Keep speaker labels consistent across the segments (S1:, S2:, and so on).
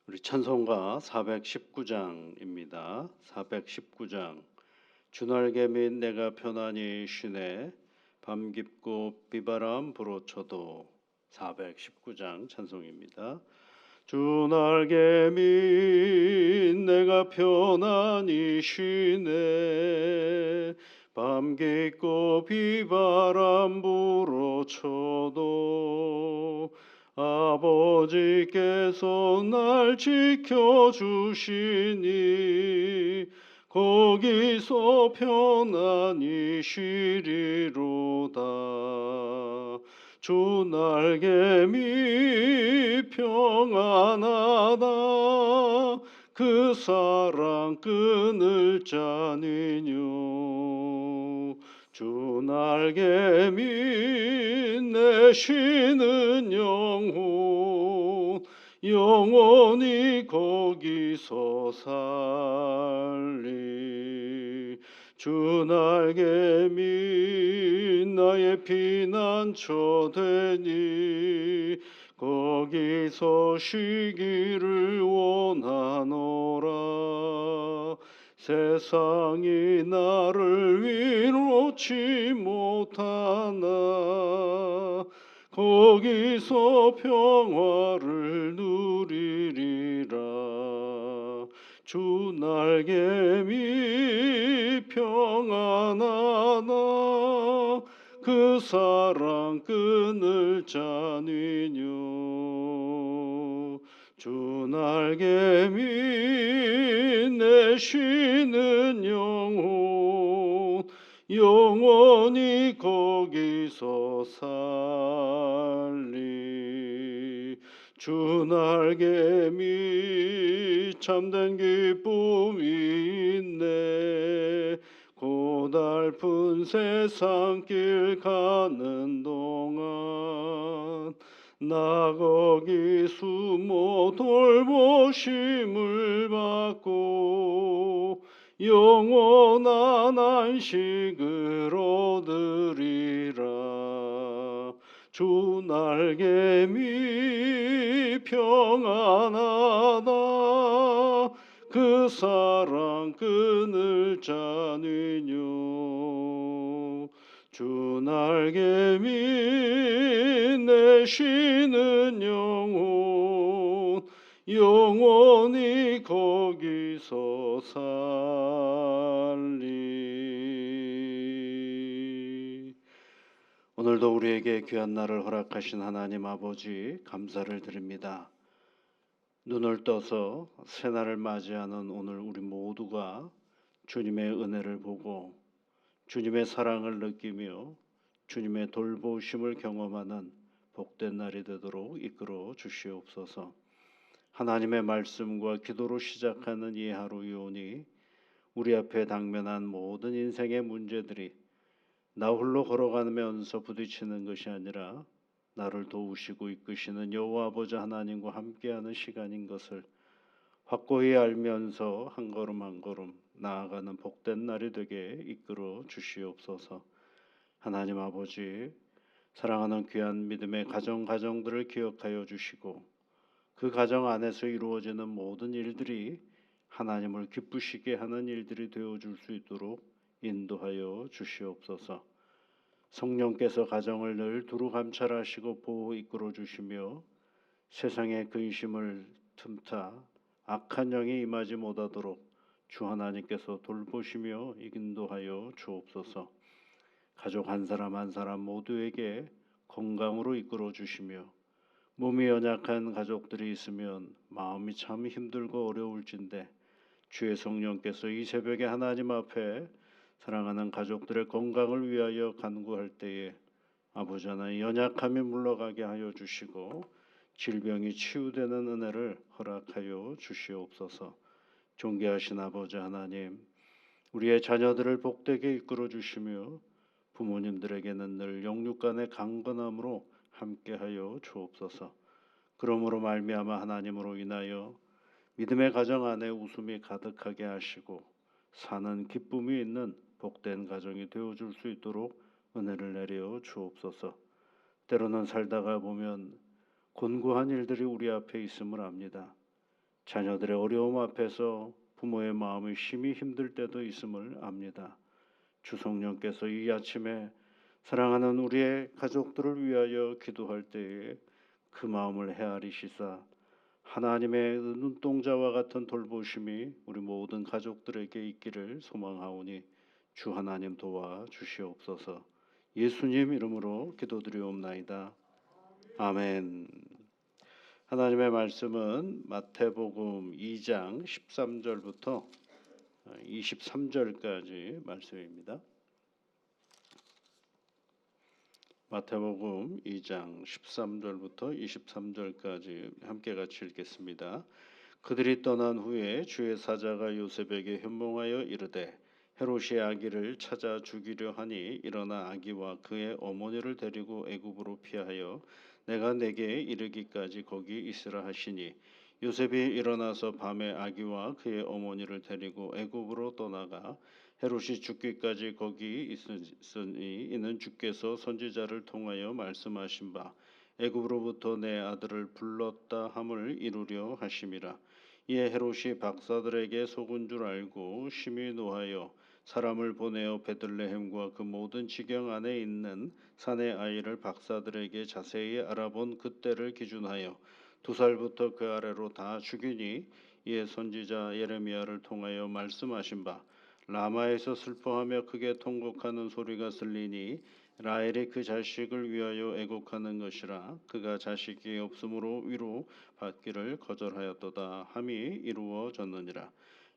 S1: 우리 찬송가 419장입니다. 419장. 주날개 및 내가 편안히 쉬네 밤 깊고 비바람 불어쳐도. 419장 찬송입니다. 주날개 및 내가 편안히 쉬네 밤 깊고 비바람 불어쳐도 아버지께서 날 지켜주시니 거기서 편안히 쉬리로다. 주 날개미 평안하다. 그 사랑 끊을 자니뇨. 주 날개미 내 쉬는 영혼 영원히 거기서 살리. 주 날개미 나의 피난처 되니 거기서 쉬기를 원하노라. 세상이 나를 위로치 못하나 거기서 평화를 누리리라. 주 날개미 평안하다. 그 사랑 끊을 자니뇨. 주 날개미 내 쉬는 영혼 영원히 거기서 살리. 주 날개미 참된 기쁨이 있네. 고달픈 세상길 가는 동안 나 거기 숨어 돌보심을 받고 영원한 안식을 얻으리라. 주 날개미 평안하다. 그 사랑 끊을 자니뇨. 주 날개미 내 쉬는 영혼 영원히 거기서 살리. 오늘도 우리에게 귀한 날을 허락하신 하나님 아버지 감사를 드립니다. 눈을 떠서 새날을 맞이하는 오늘 우리 모두가 주님의 은혜를 보고 주님의 사랑을 느끼며 주님의 돌보심을 경험하는 복된 날이 되도록 이끌어 주시옵소서. 하나님의 말씀과 기도로 시작하는 이 하루 이오니 우리 앞에 당면한 모든 인생의 문제들이 나 홀로 걸어가면서 부딪히는 것이 아니라 나를 도우시고 이끄시는 여호와 아버지 하나님과 함께하는 시간인 것을 확고히 알면서 한 걸음 한 걸음 나아가는 복된 날이 되게 이끌어 주시옵소서. 하나님 아버지, 사랑하는 귀한 믿음의 가정들을 기억하여 주시고 그 가정 안에서 이루어지는 모든 일들이 하나님을 기쁘시게 하는 일들이 되어줄 수 있도록 인도하여 주시옵소서. 성령께서 가정을 늘 두루 감찰하시고 보호 이끌어 주시며 세상의 근심을 틈타 악한 영이 임하지 못하도록 주 하나님께서 돌보시며 인도하여 주옵소서. 가족 한 사람 한 사람 모두에게 건강으로 이끌어 주시며 몸이 연약한 가족들이 있으면 마음이 참 힘들고 어려울진데 주의 성령께서 이 새벽에 하나님 앞에 사랑하는 가족들의 건강을 위하여 간구할 때에 아버지 하나님 연약함이 물러가게 하여 주시고 질병이 치유되는 은혜를 허락하여 주시옵소서. 존귀하신 아버지 하나님, 우리의 자녀들을 복되게 이끌어 주시며 부모님들에게는 늘 영육간의 강건함으로 함께하여 주옵소서. 그러므로 말미암아 하나님으로 인하여 믿음의 가정 안에 웃음이 가득하게 하시고 사는 기쁨이 있는 복된 가정이 되어줄 수 있도록 은혜를 내려 주옵소서. 때로는 살다가 보면 곤고한 일들이 우리 앞에 있음을 압니다. 자녀들의 어려움 앞에서 부모의 마음이 심히 힘들 때도 있음을 압니다. 주성령께서 이 아침에 사랑하는 우리의 가족들을 위하여 기도할 때에 그 마음을 헤아리시사 하나님의 눈동자와 같은 돌보심이 우리 모든 가족들에게 있기를 소망하오니 주 하나님 도와 주시옵소서. 예수님 이름으로 기도드리옵나이다. 아멘. 하나님의 말씀은 마태복음 2장 13절부터 23절까지 말씀입니다. 마태복음 2장 13절부터 23절까지 함께 같이 읽겠습니다. 그들이 떠난 후에 주의 사자가 요셉에게 현몽하여 이르되 헤롯이 아기를 찾아 죽이려 하니 일어나 아기와 그의 어머니를 데리고 애굽으로 피하여 내가 내게 이르기까지 거기 있으라 하시니 요셉이 일어나서 밤에 아기와 그의 어머니를 데리고 애굽으로 떠나가 헤롯이 죽기까지 거기 있으니 이는 주께서 선지자를 통하여 말씀하신 바 애굽으로부터 내 아들을 불렀다 함을 이루려 하심이라. 이에 헤롯이 박사들에게 속은 줄 알고 심히 노하여 사람을 보내어 베들레헴과 그 모든 지경 안에 있는 산의 아이를 박사들에게 자세히 알아본 그때를 기준하여 2살부터 그 아래로 다 죽이니 이에 선지자 예레미야를 통하여 말씀하신 바 라마에서 슬퍼하며 크게 통곡하는 소리가 들리니 라헬이 그 자식을 위하여 애곡하는 것이라. 그가 자식이 없으므로 위로 받기를 거절하였도다 함이 이루어졌느니라.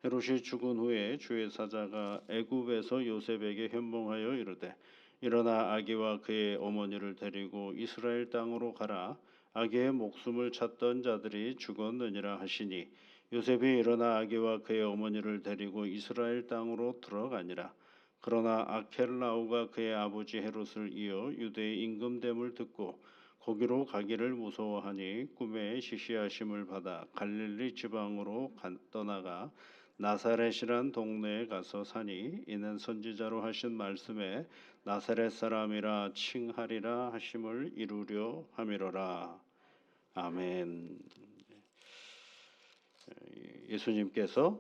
S1: 헤롯이 죽은 후에 주의 사자가 애굽에서 요셉에게 현몽하여 이르되 일어나 아기와 그의 어머니를 데리고 이스라엘 땅으로 가라. 아기의 목숨을 찾던 자들이 죽었느니라 하시니 요셉이 일어나 아기와 그의 어머니를 데리고 이스라엘 땅으로 들어가니라. 그러나 아켈라오가 그의 아버지 헤롯을 이어 유대의 임금됨을 듣고 거기로 가기를 무서워하니 꿈에 시시하심을 받아 갈릴리 지방으로 떠나가 나사렛이란 동네에 가서 사니 이는 선지자로 하신 말씀에 나사렛 사람이라 칭하리라 하심을 이루려 함이로라. 아멘. 예수님께서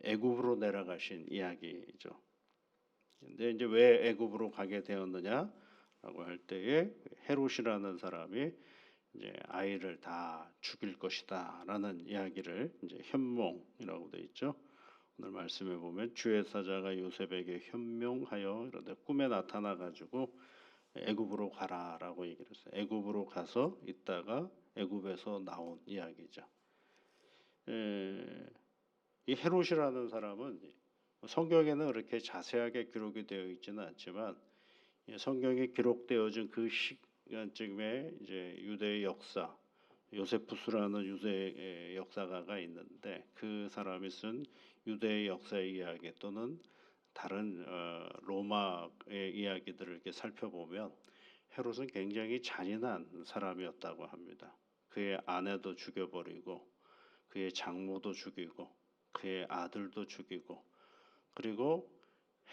S1: 애굽으로 내려가신 이야기죠. 근데 이제 왜 애굽으로 가게 되었느냐라고 할 때에 헤롯이라는 사람이 이제 아이를 다 죽일 것이다라는 이야기를 이제 현몽이라고 돼 있죠. 오늘 말씀에 보면 주의 사자가 요셉에게 현명하여 이러다 꿈에 나타나 가지고 애굽으로 가라라고 얘기를 했어요. 애굽으로 가서 있다가 애굽에서 나온 이야기죠. 이 헤롯이라는 사람은 성경에는 그렇게 자세하게 기록이 되어 있지는 않지만 성경에 기록되어진 그 시간쯤에 이제 유대의 역사 요세푸스라는 유대의 역사가가 있는데 그 사람이 쓴 유대의 역사의 이야기 또는 다른 로마의 이야기들을 이렇게 살펴보면 헤롯은 굉장히 잔인한 사람이었다고 합니다. 그의 아내도 죽여버리고 그의 장모도 죽이고 그의 아들도 죽이고 그리고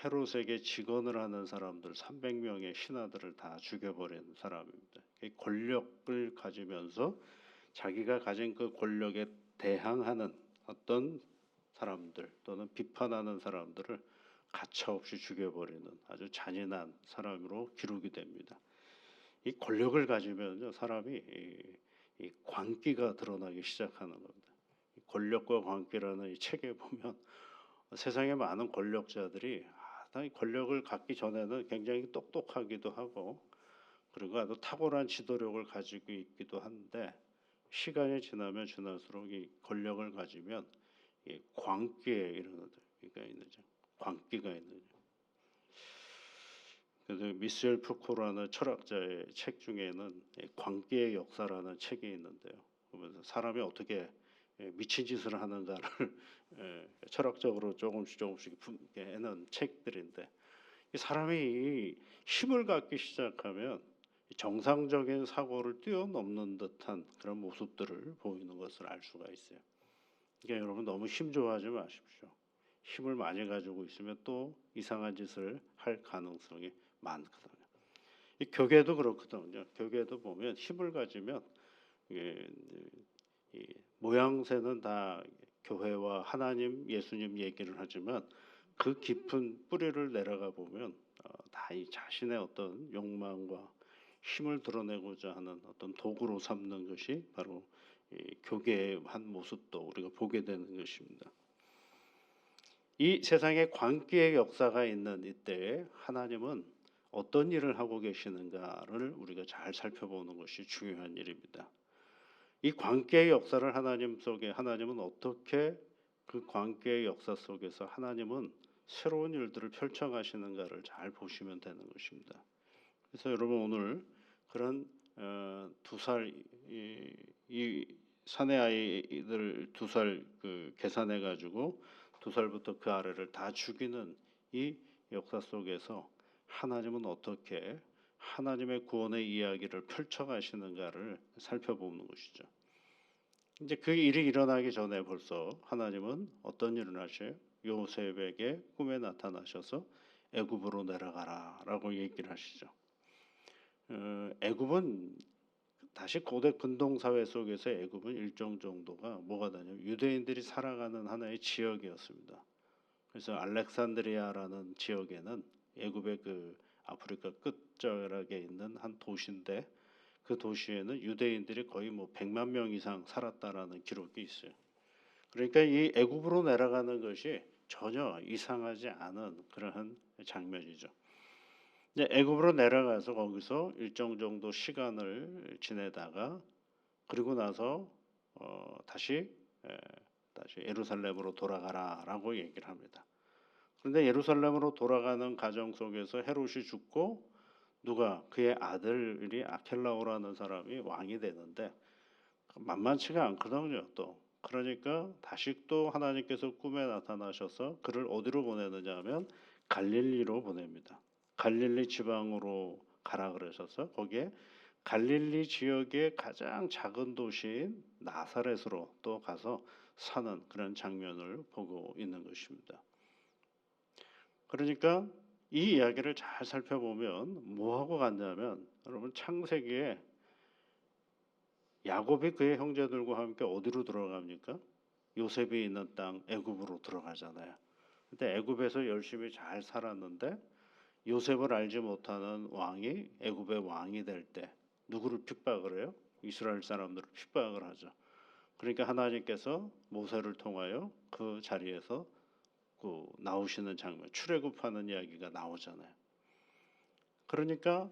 S1: 헤롯에게 직언을 하는 사람들 300명의 신하들을 다 죽여버린 사람입니다. 권력을 가지면서 자기가 가진 그 권력에 대항하는 어떤 사람들 또는 비판하는 사람들을 가차없이 죽여버리는 아주 잔인한 사람으로 기록이 됩니다. 이 권력을 가지면 사람이 이 광기가 드러나기 시작하는 겁니다. 권력과 광기라는 이 책에 보면 세상에 많은 권력자들이 권력을 갖기 전에는 굉장히 똑똑하기도 하고 그리고 아주 탁월한 지도력을 가지고 있기도 한데 시간이 지나면 지날수록 이 권력을 가지면 이 광기에 이르는 광기가 있는. 그래서 미셸 푸코라는 철학자의 책 중에는 광기의 역사라는 책이 있는데요. 그러면서 사람이 어떻게 미친 짓을 하는가를 철학적으로 조금씩 해놓은 책들인데 사람이 사람이 힘을 갖기 시작하면 정상적인 사고를 뛰어넘는 듯한 그런 모습들을 보이는 것을 알 수가 있어요. 그러니까 여러분 너무 힘 좋아하지 마십시오. 힘을 많이 가지고 있으면 또 이상한 짓을 할 가능성이 많거든요. 이 교계도 그렇거든요. 교계도 보면 힘을 가지면 모양새는 다 교회와 하나님, 예수님 얘기를 하지만 그 깊은 뿌리를 내려가 보면 다 이 자신의 어떤 욕망과 힘을 드러내고자 하는 어떤 도구로 삼는 것이 바로 이 교계의 한 모습도 우리가 보게 되는 것입니다. 이 세상에 광기의 역사가 있는 이때에 하나님은 어떤 일을 하고 계시는가를 우리가 잘 살펴보는 것이 중요한 일입니다. 이 광기의 역사를 하나님은 어떻게 그 광기의 역사 속에서 하나님은 새로운 일들을 펼쳐 가시는가를 잘 보시면 되는 것입니다. 그래서 여러분 오늘 그런 두 살 이 사내 아이들 2살 그 계산해 가지고 2살부터 그 아래를 다 죽이는 이 역사 속에서 하나님은 어떻게 하나님의 구원의 이야기를 펼쳐 가시는가를 살펴보는 것이죠. 이제 그 일이 일어나기 전에 벌써 하나님은 어떤 일을 하셔요? 요셉에게 꿈에 나타나셔서 애굽으로 내려가라라고 얘기를 하시죠. 애굽은 다시 고대 근동 사회 속에서 애굽은 일정 정도가 뭐가 되냐면 유대인들이 살아가는 하나의 지역이었습니다. 그래서 알렉산드리아라는 지역에는 애굽의 그 아프리카 끝자락에 있는 한 도시인데 그 도시에는 유대인들이 거의 뭐 100만 명 이상 살았다라는 기록이 있어요. 그러니까 이 애굽으로 내려가는 것이 전혀 이상하지 않은 그러한 장면이죠. 이제 애굽으로 내려가서 거기서 일정 정도 시간을 지내다가 그리고 나서 다시 예루살렘으로 돌아가라라고 얘기를 합니다. 그런데 예루살렘으로 돌아가는 과정 속에서 헤롯이 죽고 누가 그의 아들이 아켈라오라는 사람이 왕이 되는데 만만치가 않거든요. 또 그러니까 다시 또 하나님께서 꿈에 나타나셔서 그를 어디로 보내느냐 하면 갈릴리로 보냅니다. 갈릴리 지방으로 가라 그러셔서 거기에 갈릴리 지역의 가장 작은 도시인 나사렛으로 또 가서 사는 그런 장면을 보고 있는 것입니다. 그러니까 이 이야기를 잘 살펴보면 뭐하고 같냐면 여러분 창세기에 야곱이 그의 형제들과 함께 어디로 들어갑니까? 요셉이 있는 땅 애굽으로 들어가잖아요. 근데 애굽에서 열심히 잘 살았는데 요셉을 알지 못하는 왕이 애굽의 왕이 될 때 누구를 핍박을 해요? 이스라엘 사람들을 핍박을 하죠. 그러니까 하나님께서 모세를 통하여 그 자리에서 그 나오시는 장면, 출애굽하는 이야기가 나오잖아요. 그러니까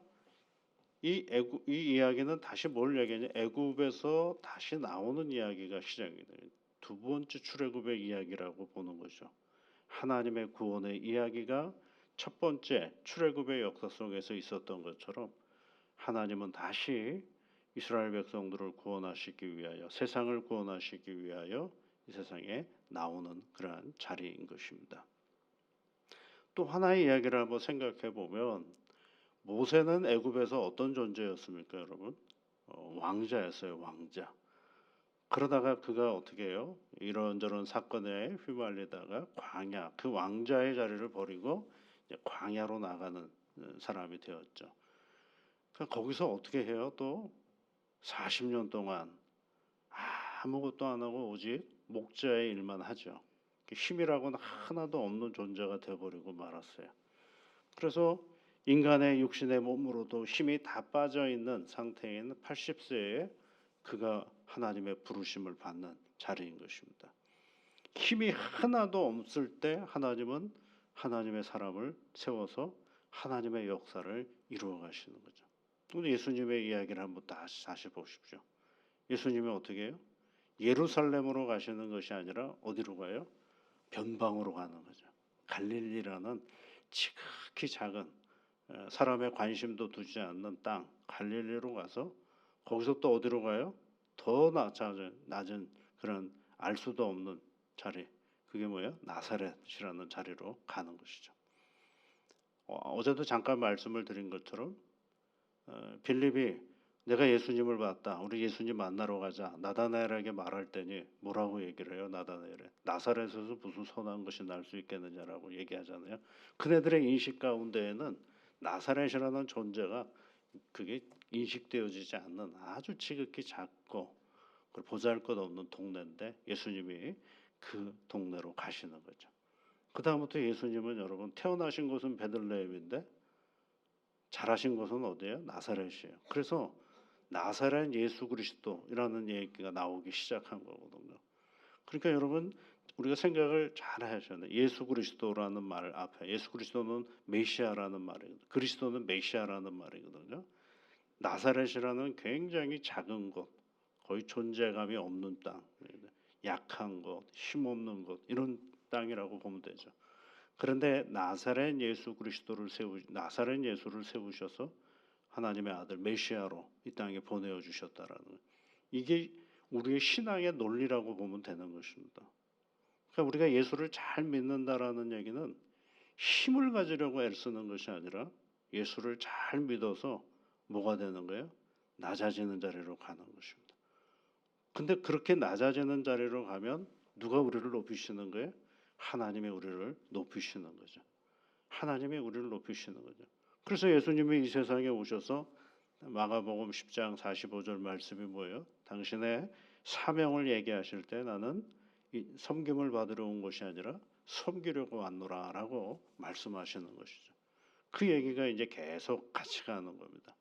S1: 이 이야기는 다시 뭘 얘기하냐? 애굽에서 다시 나오는 이야기가 시작이 돼요. 두 번째 출애굽의 이야기라고 보는 거죠. 하나님의 구원의 이야기가 첫 번째 출애굽의 역사 속에서 있었던 것처럼 하나님은 다시 이스라엘 백성들을 구원하시기 위하여 세상을 구원하시기 위하여 이 세상에 나오는 그러한 자리인 것입니다. 또 하나의 이야기를 한번 생각해 보면 모세는 애굽에서 어떤 존재였습니까, 여러분? 왕자였어요, 왕자. 그러다가 그가 어떻게 해요? 이런저런 사건에 휘말리다가 광야, 그 왕자의 자리를 버리고 이제 광야로 나가는 사람이 되었죠. 그러니까 거기서 어떻게 해요? 또 40년 동안 아무것도 안 하고 오직 목자의 일만 하죠. 힘이라고는 하나도 없는 존재가 되어버리고 말았어요. 그래서 인간의 육신의 몸으로도 힘이 다 빠져 있는 상태인 80세에 그가 하나님의 부르심을 받는 자리인 것입니다. 힘이 하나도 없을 때 하나님은 하나님의 사람을 세워서 하나님의 역사를 이루어 가시는 거죠. 오늘 예수님의 이야기를 한번 다시 보십시오. 예수님이 어떻게 해요? 예루살렘으로 가시는 것이 아니라 어디로 가요? 변방으로 가는 거죠. 갈릴리라는 지극히 작은 사람의 관심도 두지 않는 땅 갈릴리로 가서 거기서 또 어디로 가요? 더 낮은 그런 알 수도 없는 자리, 그게 뭐예요? 나사렛이라는 자리로 가는 것이죠. 어제도 잠깐 말씀을 드린 것처럼 빌립이 내가 예수님을 봤다, 우리 예수님 만나러 가자, 나다나엘에게 말할 때니 뭐라고 얘기를 해요? 나다나엘에 나사렛에서 무슨 선한 것이 날 수 있겠느냐라고 얘기하잖아요. 그네들의 인식 가운데에는 나사렛이라는 존재가 그게 인식되어지지 않는 아주 지극히 작고 보잘것없는 동네인데 예수님이 그 동네로 가시는 거죠. 그 다음부터 예수님은 여러분 태어나신 곳은 베들레헴인데 자라신 곳은 어디예요? 나사렛이에요. 그래서 나사렛 예수 그리스도라는 얘기가 나오기 시작한 거거든요. 그러니까 여러분 우리가 생각을 잘 하셔야 돼요. 예수 그리스도라는 말 앞에 예수 그리스도는 메시아라는 말이거든요. 그리스도는 메시아라는 말이거든요. 나사렛이라는 굉장히 작은 곳, 거의 존재감이 없는 땅, 약한 곳, 힘없는 곳 이런 땅이라고 보면 되죠. 그런데 나사렛 예수를 세우셔서 하나님의 아들 메시아로 이 땅에 보내어 주셨다라는 이게 우리의 신앙의 논리라고 보면 되는 것입니다. 그러니까 우리가 예수를 잘 믿는다라는 얘기는 힘을 가지려고 애쓰는 것이 아니라 예수를 잘 믿어서 뭐가 되는 거예요? 낮아지는 자리로 가는 것입니다. 근데 그렇게 낮아지는 자리로 가면 누가 우리를 높이시는 거예요? 하나님이 우리를 높이시는 거죠. 하나님이 우리를 높이시는 거죠. 그래서 예수님이 이 세상에 오셔서 마가복음 10장 45절 말씀이 뭐예요? 당신의 사명을 얘기하실 때 나는 이 섬김을 받으러 온 것이 아니라 섬기려고 왔노라라고 말씀하시는 것이죠. 그 얘기가 이제 계속 같이 가는 겁니다.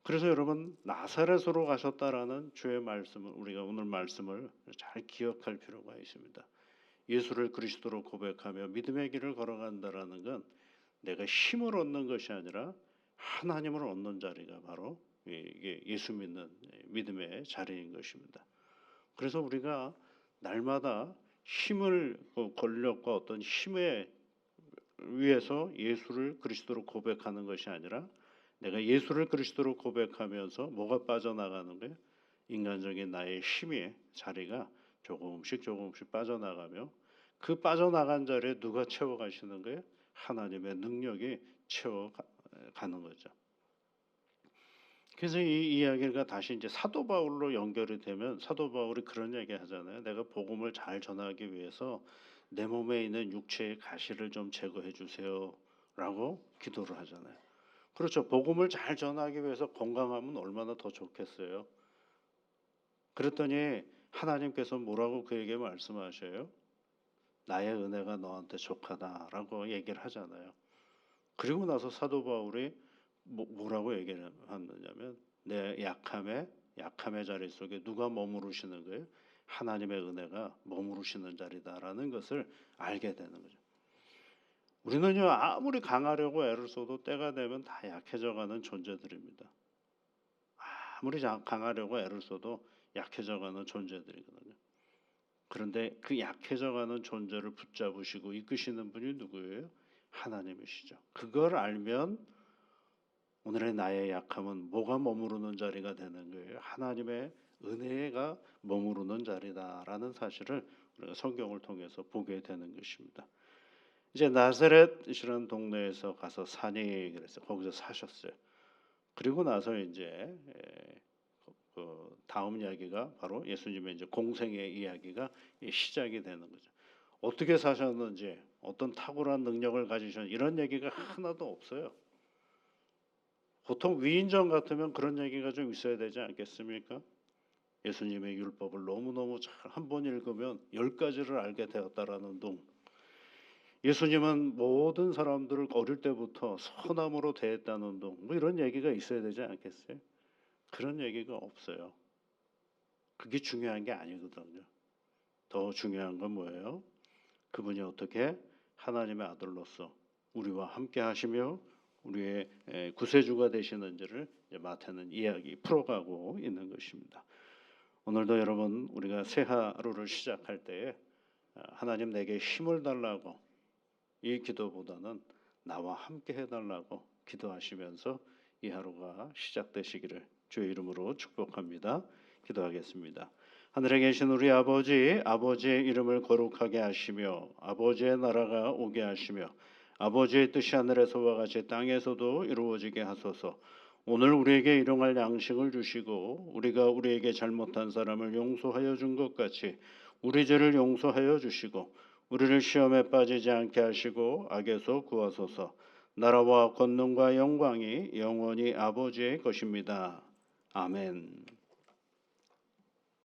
S1: 그래서 여러분 나사렛으로 가셨다라는 주의 말씀을 우리가 오늘 말씀을 잘 기억할 필요가 있습니다. 예수를 그리스도로 고백하며 믿음의 길을 걸어간다라는 건 내가 힘을 얻는 것이 아니라 하나님을 얻는 자리가 바로 이게 예수 믿는 믿음의 자리인 것입니다. 그래서 우리가 날마다 힘을 권력과 어떤 힘에 위해서 예수를 그리스도로 고백하는 것이 아니라 내가 예수를 그리스도로 고백하면서 뭐가 빠져나가는 거예요? 인간적인 나의 힘의 자리가 조금씩 빠져나가며 그 빠져나간 자리에 누가 채워가시는 거예요? 하나님의 능력이 채워가는 거죠. 그래서 이 이야기가 다시 이제 사도 바울로 연결이 되면 사도 바울이 그런 얘기 하잖아요. 내가 복음을 잘 전하기 위해서 내 몸에 있는 육체의 가시를 좀 제거해 주세요라고 기도를 하잖아요. 그렇죠. 복음을 잘 전하기 위해서 건강하면 얼마나 더 좋겠어요. 그랬더니 하나님께서 뭐라고 그에게 말씀하셔요? 나의 은혜가 너한테 족하다라고 얘기를 하잖아요. 그리고 나서 사도 바울이 뭐라고 얘기를 하느냐면 내 약함의 자리 속에 누가 머무르시는 거예요? 하나님의 은혜가 머무르시는 자리다라는 것을 알게 되는 거죠. 우리는요 아무리 강하려고 애를 써도 때가 되면 다 약해져가는 존재들입니다. 아무리 강하려고 애를 써도 약해져가는 존재들이거든요. 그런데 그 약해져가는 존재를 붙잡으시고 이끄시는 분이 누구예요? 하나님이시죠. 그걸 알면 오늘의 나의 약함은 뭐가 머무르는 자리가 되는 거예요? 하나님의 은혜가 머무르는 자리다라는 사실을 우리가 성경을 통해서 보게 되는 것입니다. 이제 나사렛이라는 동네에서 가서 사니 그래서 거기서 사셨어요. 그리고 나서 이제 그 다음 이야기가 바로 예수님의 이제 공생의 이야기가 시작이 되는 거죠. 어떻게 사셨는지, 어떤 탁월한 능력을 가지셨는지 이런 얘기가 하나도 없어요. 보통 위인전 같으면 그런 얘기가 좀 있어야 되지 않겠습니까? 예수님의 율법을 너무너무 잘 한 번 읽으면 10가지를 알게 되었다라는 둥. 예수님은 모든 사람들을 어릴 때부터 선함으로 대했다는 둥. 뭐 이런 얘기가 있어야 되지 않겠어요? 그런 얘기가 없어요. 그게 중요한 게 아니거든요. 더 중요한 건 뭐예요? 그분이 어떻게 하나님의 아들로서 우리와 함께 하시며 우리의 구세주가 되시는지를 마태는 이야기 풀어가고 있는 것입니다. 오늘도 여러분 우리가 새 하루를 시작할 때에 하나님 내게 힘을 달라고 이 기도보다는 나와 함께 해달라고 기도하시면서 이 하루가 시작되시기를 주의 이름으로 축복합니다. 기도하겠습니다. 하늘에 계신 우리 아버지, 아버지의 이름을 거룩하게 하시며 아버지의 나라가 오게 하시며 아버지의 뜻이 하늘에서와 같이 땅에서도 이루어지게 하소서. 오늘 우리에게 일용할 양식을 주시고 우리가 우리에게 잘못한 사람을 용서하여 준 것 같이 우리 죄를 용서하여 주시고 우리를 시험에 빠지지 않게 하시고 악에서 구하소서. 나라와 권능과 영광이 영원히 아버지의 것입니다. 아멘.